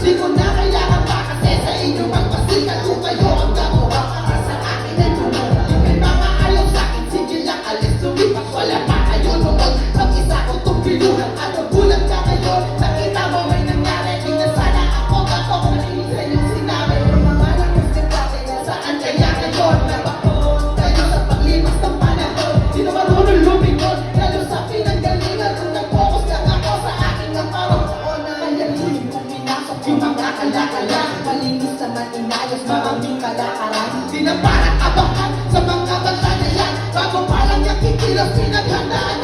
Di ko na kailangan pa kasi sa inyo magpasikat. Kung kayo ang gagawa para sa akin ay tumulong. May mga ayaw sa'kin, sige lang alis lumipas. Wala pa kayo noon, mag-isa ko itong pinuhan. Ano bulag ka ngayon, nakita mo may nangyari. Di na sana ako gatong nakinig sa iyong sinabi. Mga lakas ka dati, saan kaya ngayon? Nabakot kayo sa paglipas ng panahon. Di na marunong lumingon, lalo sa pinanggalingan. Kung nag-focus lang ako sa aking naparoon. Kaya hindi ko pinasok yung mga kalakala. Malinis naman inayos, maraming kalakaran. Di na parang abakan sa mga bata na yan. Bago pa lang yung kikilos, pinaghandaan